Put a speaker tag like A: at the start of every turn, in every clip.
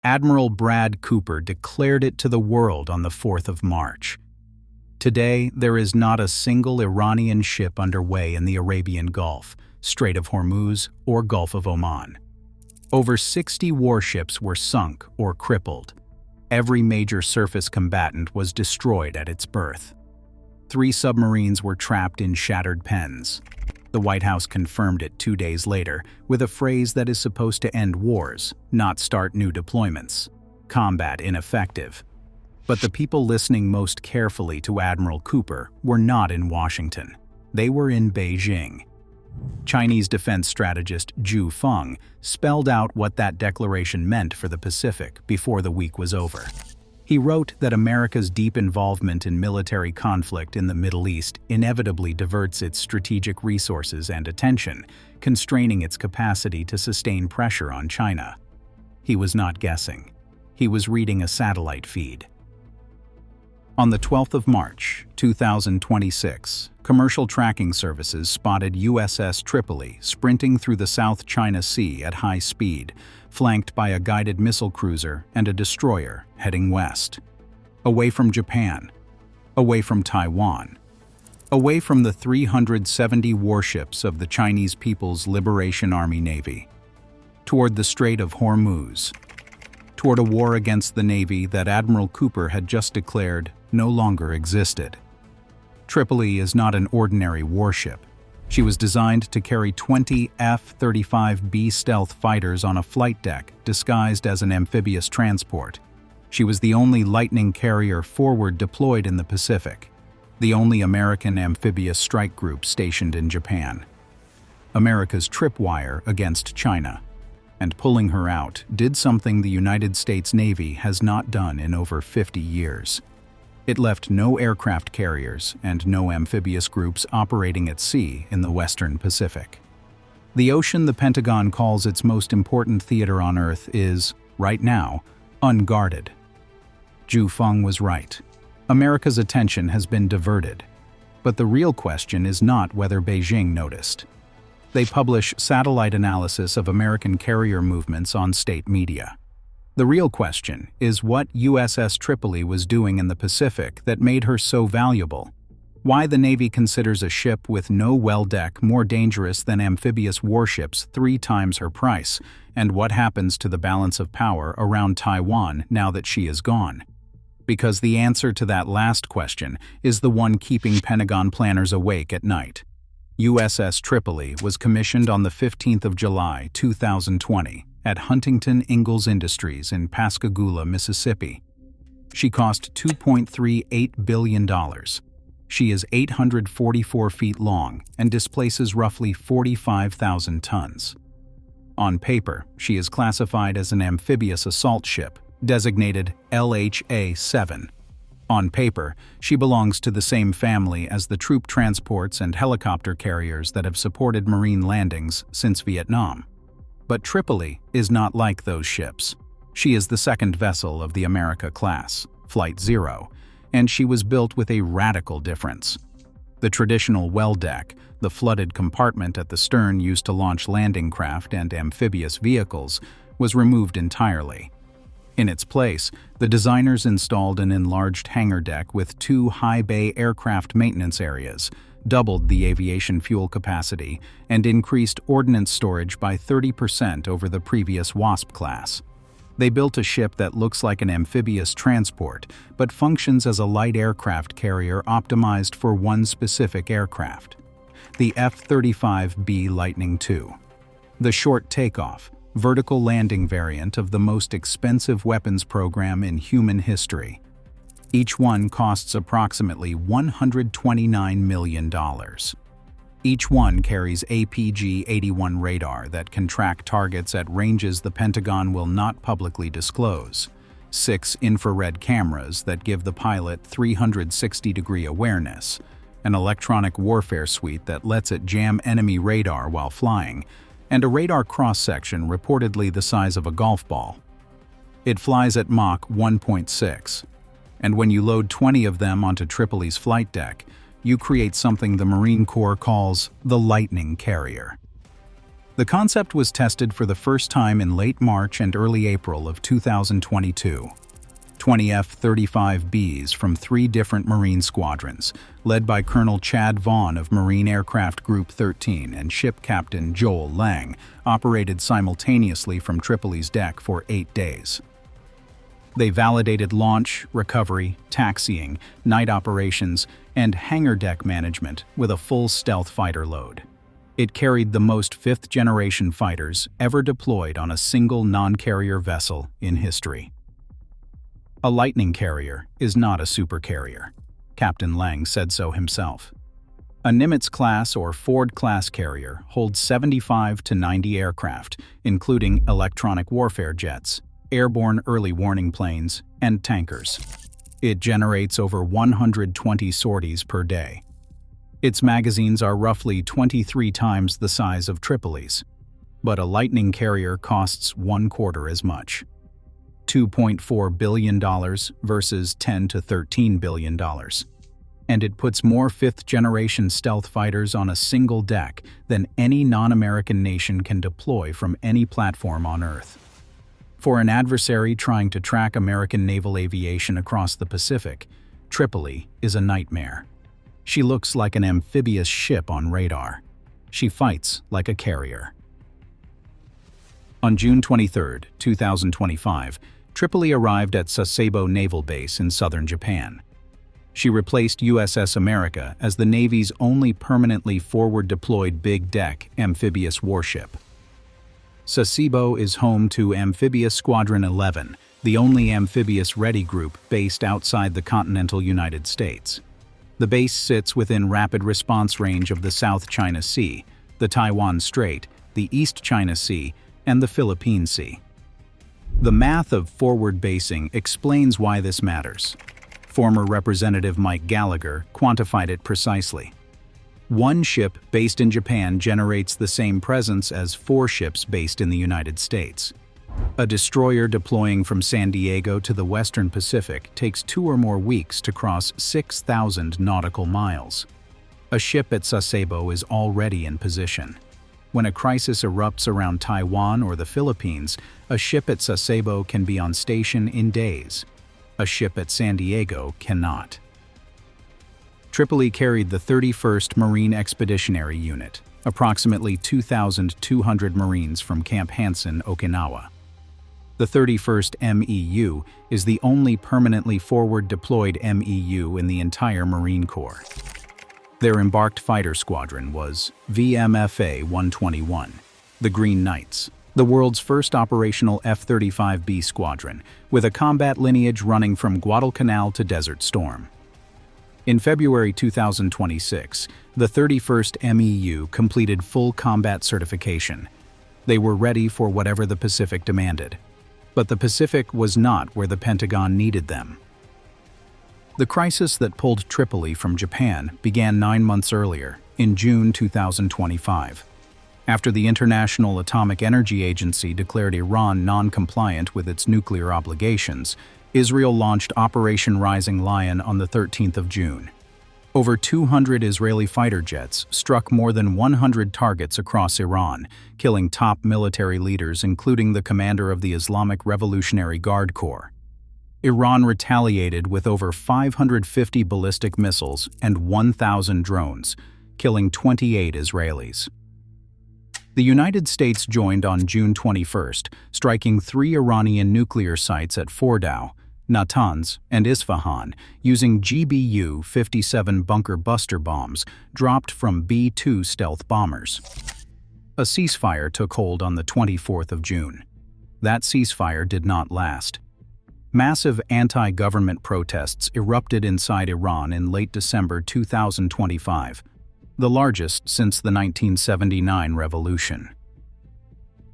A: Admiral Brad Cooper declared it to the world on the 4th of March. Today, there is not a single Iranian ship underway in the Arabian Gulf, Strait of Hormuz, or Gulf of Oman. Over 60 warships were sunk or crippled. Every major surface combatant was destroyed at its birth. 3 submarines were trapped in shattered pens. The White House confirmed it 2 days later with a phrase that is supposed to end wars, not start new deployments. Combat ineffective. But the people listening most carefully to Admiral Cooper were not in Washington. They were in Beijing. Chinese defense strategist Zhu Feng spelled out what that declaration meant for the Pacific before the week was over. He wrote that America's deep involvement in military conflict in the Middle East inevitably diverts its strategic resources and attention, constraining its capacity to sustain pressure on China. He was not guessing. He was reading a satellite feed. On the 12th of March, 2026, commercial tracking services spotted USS Tripoli sprinting through the South China Sea at high speed, flanked by a guided missile cruiser and a destroyer heading west. Away from Japan. Away from Taiwan. Away from the 370 warships of the Chinese People's Liberation Army Navy. Toward the Strait of Hormuz. Toward a war against the Navy that Admiral Cooper had just declared no longer existed. Tripoli is not an ordinary warship. She was designed to carry 20 F-35B stealth fighters on a flight deck disguised as an amphibious transport. She was the only Lightning carrier forward deployed in the Pacific, the only American amphibious strike group stationed in Japan. America's tripwire against China. And pulling her out did something the United States Navy has not done in over 50 years. It left no aircraft carriers and no amphibious groups operating at sea in the Western Pacific. The ocean the Pentagon calls its most important theater on Earth is, right now, unguarded. Zhu Feng was right. America's attention has been diverted. But the real question is not whether Beijing noticed. They publish satellite analysis of American carrier movements on state media. The real question is what USS Tripoli was doing in the Pacific that made her so valuable, why the Navy considers a ship with no well deck more dangerous than amphibious warships 3 times her price, and what happens to the balance of power around Taiwan now that she is gone. Because the answer to that last question is the one keeping Pentagon planners awake at night. USS Tripoli was commissioned on the 15th of July, 2020. At Huntington Ingalls Industries in Pascagoula, Mississippi. She cost $2.38 billion. She is 844 feet long and displaces roughly 45,000 tons. On paper, she is classified as an amphibious assault ship, designated LHA-7. On paper, she belongs to the same family as the troop transports and helicopter carriers that have supported Marine landings since Vietnam. But Tripoli is not like those ships. She is the second vessel of the America class, Flight 0, and she was built with a radical difference. The traditional well deck, the flooded compartment at the stern used to launch landing craft and amphibious vehicles, was removed entirely. In its place, the designers installed an enlarged hangar deck with 2 high-bay aircraft maintenance areas, doubled the aviation fuel capacity, and increased ordnance storage by 30% over the previous Wasp class. They built a ship that looks like an amphibious transport, but functions as a light aircraft carrier optimized for one specific aircraft, the F-35B Lightning II. The short takeoff, vertical landing variant of the most expensive weapons program in human history. Each one costs approximately $129 million. Each one carries APG-81 radar that can track targets at ranges the Pentagon will not publicly disclose, 6 infrared cameras that give the pilot 360-degree awareness, an electronic warfare suite that lets it jam enemy radar while flying, and a radar cross-section reportedly the size of a golf ball. It flies at Mach 1.6. And when you load 20 of them onto Tripoli's flight deck, you create something the Marine Corps calls the Lightning carrier. The concept was tested for the first time in late March and early April of 2022. 20 F-35Bs from 3 different Marine squadrons, led by Colonel Chad Vaughn of Marine Aircraft Group 13 and Ship Captain Joel Lang, operated simultaneously from Tripoli's deck for 8 days. They validated launch, recovery, taxiing, night operations, and hangar deck management with a full stealth fighter load. It carried the most fifth-generation fighters ever deployed on a single non-carrier vessel in history. A Lightning carrier is not a supercarrier. Captain Lang said so himself. A Nimitz-class or Ford-class carrier holds 75 to 90 aircraft, including electronic warfare jets, airborne early warning planes, and tankers. It generates over 120 sorties per day. Its magazines are roughly 23 times the size of Tripoli's, but a Lightning carrier costs 1/4 as much. $2.4 billion versus $10 to $13 billion. And it puts more fifth-generation stealth fighters on a single deck than any non-American nation can deploy from any platform on Earth. For an adversary trying to track American naval aviation across the Pacific, Tripoli is a nightmare. She looks like an amphibious ship on radar. She fights like a carrier. On June 23, 2025, Tripoli arrived at Sasebo Naval Base in southern Japan. She replaced USS America as the Navy's only permanently forward-deployed big-deck amphibious warship. Sasebo is home to Amphibious Squadron 11, the only amphibious-ready group based outside the continental United States. The base sits within rapid response range of the South China Sea, the Taiwan Strait, the East China Sea, and the Philippine Sea. The math of forward basing explains why this matters. Former Representative Mike Gallagher quantified it precisely. 1 ship based in Japan generates the same presence as 4 ships based in the United States. A destroyer deploying from San Diego to the Western Pacific takes 2 or more weeks to cross 6,000 nautical miles. A ship at Sasebo is already in position. When a crisis erupts around Taiwan or the Philippines, a ship at Sasebo can be on station in days. A ship at San Diego cannot. Tripoli carried the 31st Marine Expeditionary Unit, approximately 2,200 Marines from Camp Hansen, Okinawa. The 31st MEU is the only permanently forward-deployed MEU in the entire Marine Corps. Their embarked fighter squadron was VMFA 121, the Green Knights, the world's first operational F-35B squadron, with a combat lineage running from Guadalcanal to Desert Storm. In February 2026, the 31st MEU completed full combat certification. They were ready for whatever the Pacific demanded. But the Pacific was not where the Pentagon needed them. The crisis that pulled Tripoli from Japan began 9 months earlier, in June 2025. After the International Atomic Energy Agency declared Iran non-compliant with its nuclear obligations, Israel launched Operation Rising Lion on the 13th of June. Over 200 Israeli fighter jets struck more than 100 targets across Iran, killing top military leaders including the commander of the Islamic Revolutionary Guard Corps. Iran retaliated with over 550 ballistic missiles and 1,000 drones, killing 28 Israelis. The United States joined on June 21st, striking 3 Iranian nuclear sites at Fordow, Natanz, and Isfahan using GBU-57 bunker buster bombs dropped from B-2 stealth bombers. A ceasefire took hold on the 24th of June. That ceasefire did not last. Massive anti-government protests erupted inside Iran in late December 2025, the largest since the 1979 revolution.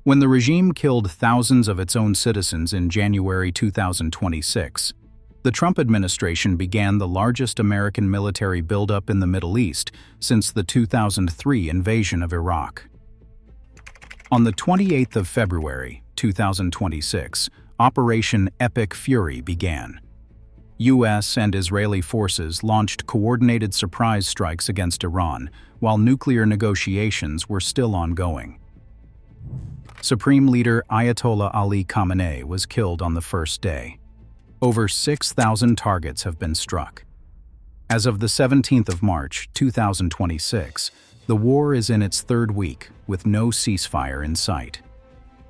A: When the regime killed thousands of its own citizens in January 2026, the Trump administration began the largest American military buildup in the Middle East since the 2003 invasion of Iraq. On the 28th of February 2026, Operation Epic Fury began. U.S. and Israeli forces launched coordinated surprise strikes against Iran while nuclear negotiations were still ongoing. Supreme Leader Ayatollah Ali Khamenei was killed on the first day. Over 6,000 targets have been struck. As of the 17th of March, 2026, the war is in its third week with no ceasefire in sight.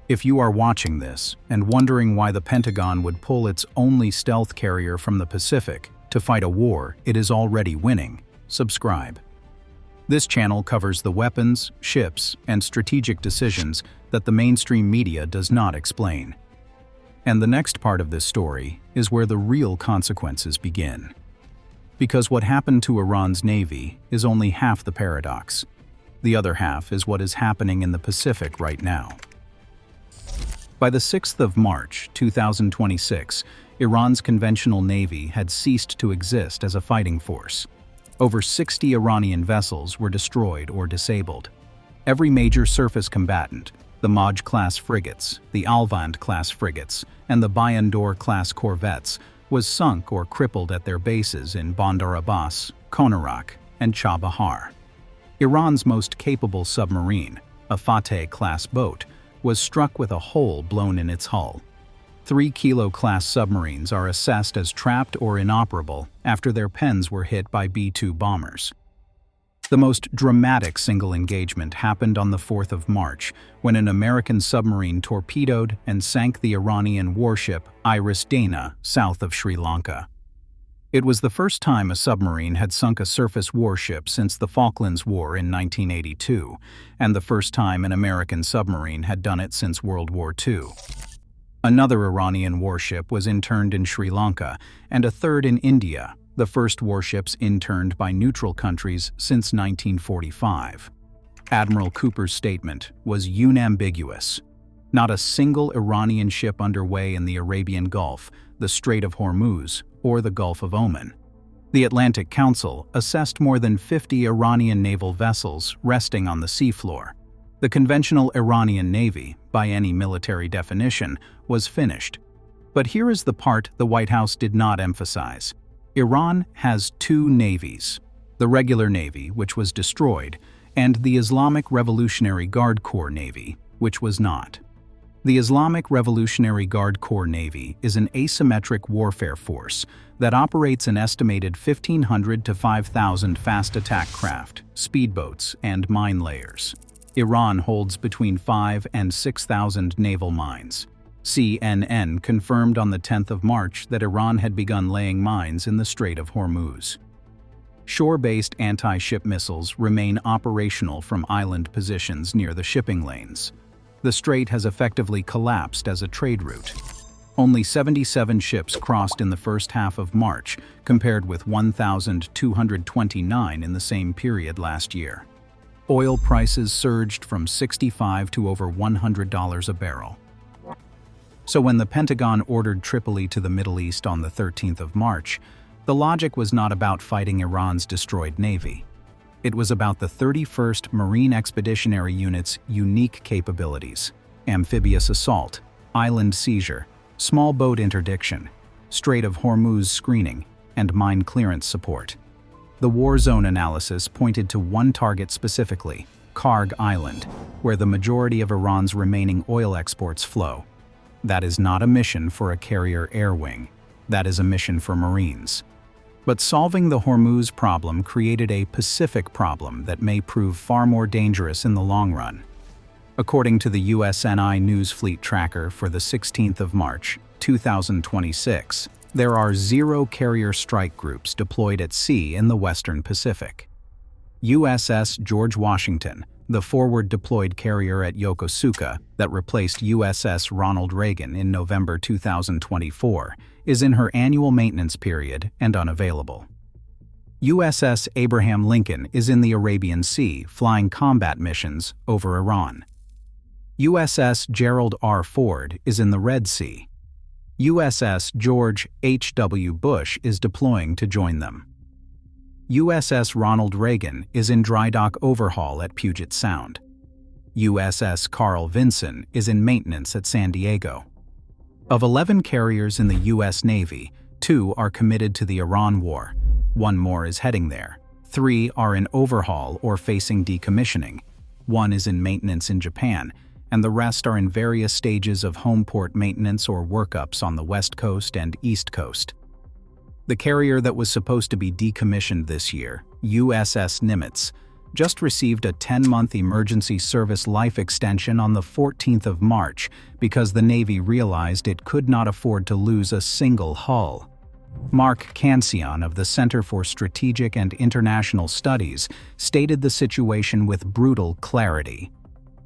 A: If you are watching this and wondering why the Pentagon would pull its only stealth carrier from the Pacific to fight a war it is already winning, subscribe. This channel covers the weapons, ships, and strategic decisions that the mainstream media does not explain. And the next part of this story is where the real consequences begin. Because what happened to Iran's navy is only half the paradox. The other half is what is happening in the Pacific right now. By the 6th of March, 2026, Iran's conventional navy had ceased to exist as a fighting force. Over 60 Iranian vessels were destroyed or disabled. Every major surface combatant, the Maj-class frigates, the Alvand-class frigates, and the Bayandor-class corvettes, was sunk or crippled at their bases in Bandar Abbas, Konarak, and Chabahar. Iran's most capable submarine, a Fateh-class boat, was struck with a hole blown in its hull. 3-kilo-class submarines are assessed as trapped or inoperable after their pens were hit by B-2 bombers. The most dramatic single engagement happened on the 4th of March when an American submarine torpedoed and sank the Iranian warship Iris Dana south of Sri Lanka. It was the first time a submarine had sunk a surface warship since the Falklands War in 1982, and the first time an American submarine had done it since World War II. Another Iranian warship was interned in Sri Lanka, and a third in India, the first warships interned by neutral countries since 1945. Admiral Cooper's statement was unambiguous. Not a single Iranian ship underway in the Arabian Gulf, the Strait of Hormuz, or the Gulf of Oman. The Atlantic Council assessed more than 50 Iranian naval vessels resting on the seafloor. The conventional Iranian navy, by any military definition, was finished. But here is the part the White House did not emphasize. Iran has two navies: the regular navy, which was destroyed, and the Islamic Revolutionary Guard Corps Navy, which was not. The Islamic Revolutionary Guard Corps Navy is an asymmetric warfare force that operates an estimated 1,500 to 5,000 fast attack craft, speedboats, and mine layers. Iran holds between 5,000 and 6,000 naval mines. CNN confirmed on the 10th of March that Iran had begun laying mines in the Strait of Hormuz. Shore-based anti-ship missiles remain operational from island positions near the shipping lanes. The strait has effectively collapsed as a trade route. Only 77 ships crossed in the first half of March, compared with 1,229 in the same period last year. Oil prices surged from $65 to over $100 a barrel. So when the Pentagon ordered Tripoli to the Middle East on the 13th of March, the logic was not about fighting Iran's destroyed navy. It was about the 31st Marine Expeditionary Unit's unique capabilities: amphibious assault, island seizure, small boat interdiction, Strait of Hormuz screening, and mine clearance support. The war zone analysis pointed to one target specifically, Karg Island, where the majority of Iran's remaining oil exports flow. That is not a mission for a carrier air wing. That is a mission for Marines. But solving the Hormuz problem created a Pacific problem that may prove far more dangerous in the long run. According to the USNI News Fleet Tracker for the 16th of March, 2026, there are 0 carrier strike groups deployed at sea in the Western Pacific. USS George Washington, the forward deployed carrier at Yokosuka that replaced USS Ronald Reagan in November 2024, is in her annual maintenance period and unavailable. USS Abraham Lincoln is in the Arabian Sea flying combat missions over Iran. USS Gerald R. Ford is in the Red Sea. USS George H.W. Bush is deploying to join them. USS Ronald Reagan is in dry dock overhaul at Puget Sound. USS Carl Vinson is in maintenance at San Diego. Of 11 carriers in the U.S. Navy, 2 are committed to the Iran war. 1 more is heading there. 3 are in overhaul or facing decommissioning. 1 is in maintenance in Japan, and the rest are in various stages of home port maintenance or workups on the West Coast and East Coast. The carrier that was supposed to be decommissioned this year, USS Nimitz, just received a 10-month emergency service life extension on the 14th of March because the Navy realized it could not afford to lose a single hull. Mark Cancian of the Center for Strategic and International Studies stated the situation with brutal clarity.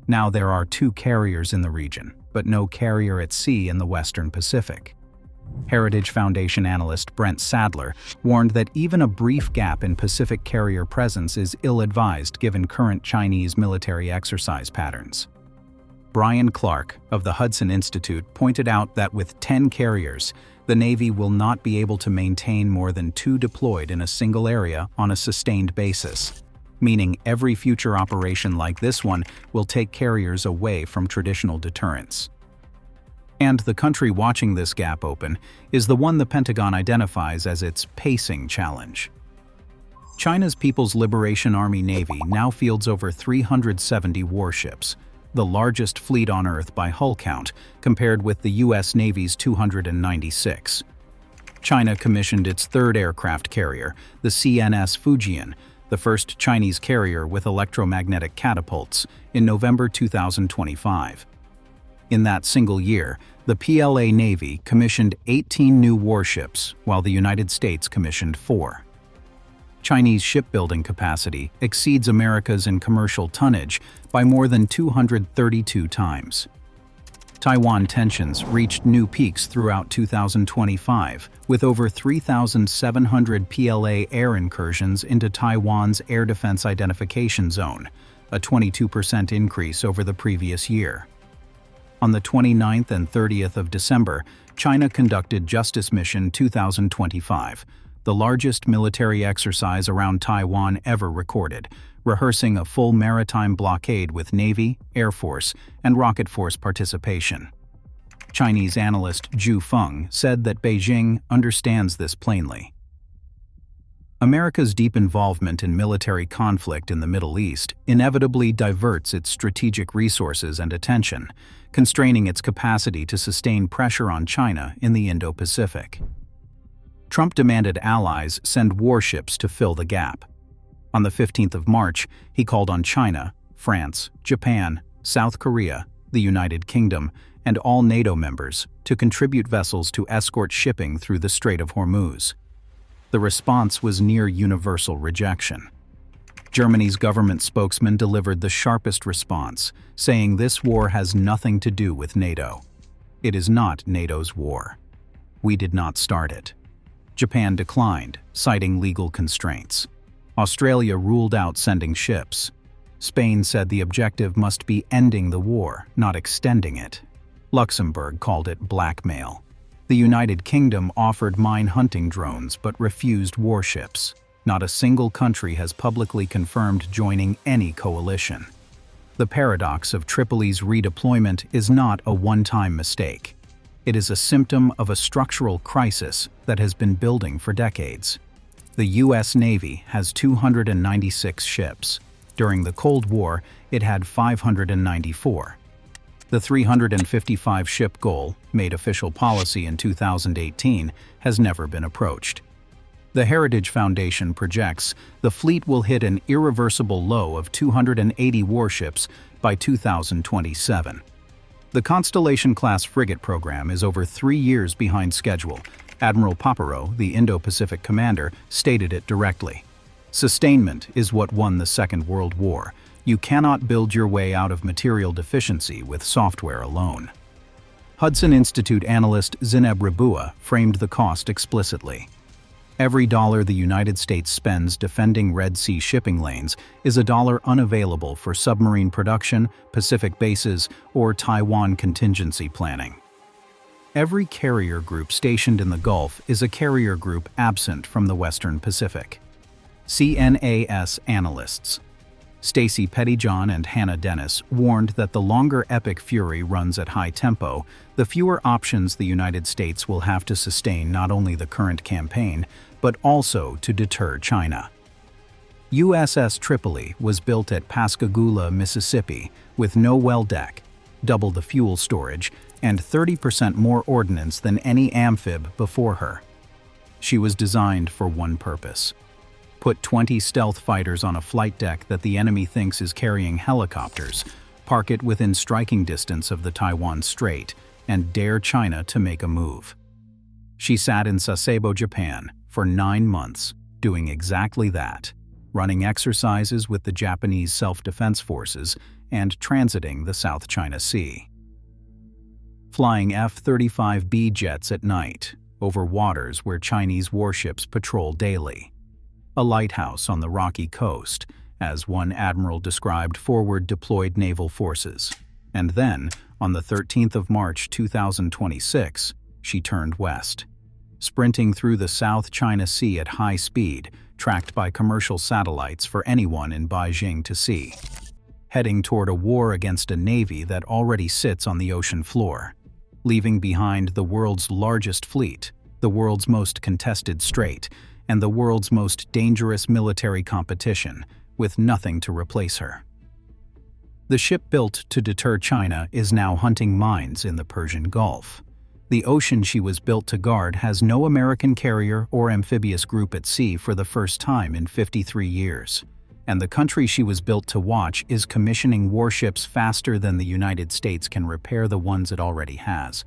A: Now there are 2 carriers in the region, but no carrier at sea in the Western Pacific. Heritage Foundation analyst Brent Sadler warned that even a brief gap in Pacific carrier presence is ill-advised given current Chinese military exercise patterns. Brian Clark of the Hudson Institute pointed out that with 10 carriers, the Navy will not be able to maintain more than 2 deployed in a single area on a sustained basis, meaning every future operation like this one will take carriers away from traditional deterrence. And the country watching this gap open is the one the Pentagon identifies as its pacing challenge. China's People's Liberation Army Navy now fields over 370 warships, the largest fleet on Earth by hull count, compared with the U.S. Navy's 296. China commissioned its 3rd aircraft carrier, the CNS Fujian, the first Chinese carrier with electromagnetic catapults, in November 2025. In that single year, the PLA Navy commissioned 18 new warships, while the United States commissioned 4. Chinese shipbuilding capacity exceeds America's in commercial tonnage by more than 232 times. Taiwan tensions reached new peaks throughout 2025, with over 3,700 PLA air incursions into Taiwan's Air Defense Identification Zone, a 22% increase over the previous year. On the 29th and 30th of December, China conducted Justice Mission 2025, the largest military exercise around Taiwan ever recorded, rehearsing a full maritime blockade with Navy, Air Force, and Rocket Force participation. Chinese analyst Zhu Feng said that Beijing understands this plainly. America's deep involvement in military conflict in the Middle East inevitably diverts its strategic resources and attention, constraining its capacity to sustain pressure on China in the Indo-Pacific. Trump demanded allies send warships to fill the gap. On the 15th of March, he called on China, France, Japan, South Korea, the United Kingdom, and all NATO members to contribute vessels to escort shipping through the Strait of Hormuz. The response was near universal rejection. Germany's government spokesman delivered the sharpest response, saying this war has nothing to do with NATO. It is not NATO's war. We did not start it. Japan declined, citing legal constraints. Australia ruled out sending ships. Spain said the objective must be ending the war, not extending it. Luxembourg called it blackmail. The United Kingdom offered mine-hunting drones but refused warships. Not a single country has publicly confirmed joining any coalition. The paradox of Tripoli's redeployment is not a one-time mistake. It is a symptom of a structural crisis that has been building for decades. The U.S. Navy has 296 ships. During the Cold War, it had 594. The 355-ship goal, made official policy in 2018, has never been approached. The Heritage Foundation projects the fleet will hit an irreversible low of 280 warships by 2027. The Constellation-class frigate program is over 3 years behind schedule. Admiral Paparo, the Indo-Pacific commander, stated it directly. Sustainment is what won the Second World War. You cannot build your way out of material deficiency with software alone. Hudson Institute analyst Zineb Rabua framed the cost explicitly. Every dollar the United States spends defending Red Sea shipping lanes is a dollar unavailable for submarine production, Pacific bases, or Taiwan contingency planning. Every carrier group stationed in the Gulf is a carrier group absent from the Western Pacific. CNAS analysts Stacy Pettyjohn and Hannah Dennis warned that the longer Epic Fury runs at high tempo, the fewer options the United States will have to sustain not only the current campaign, but also to deter China. USS Tripoli was built at Pascagoula, Mississippi, with no well deck. double the fuel storage, and 30% more ordnance than any amphib before her. She was designed for one purpose: put 20 stealth fighters on a flight deck that the enemy thinks is carrying helicopters, park it within striking distance of the Taiwan Strait, and dare China to make a move. She sat in Sasebo, Japan, for 9 months, doing exactly that, running exercises with the Japanese self-defense forces and transiting the South China Sea. Flying F-35B jets at night, over waters where Chinese warships patrol daily. A lighthouse on the rocky coast, as one admiral described forward deployed naval forces. And then, on the 13th of March 2026, she turned west, sprinting through the South China Sea at high speed, tracked by commercial satellites for anyone in Beijing to see, heading toward a war against a navy that already sits on the ocean floor, leaving behind the world's largest fleet, the world's most contested strait, and the world's most dangerous military competition, with nothing to replace her. The ship built to deter China is now hunting mines in the Persian Gulf. The ocean she was built to guard has no American carrier or amphibious group at sea for the first time in 53 years. And the country she was built to watch is commissioning warships faster than the United States can repair the ones it already has.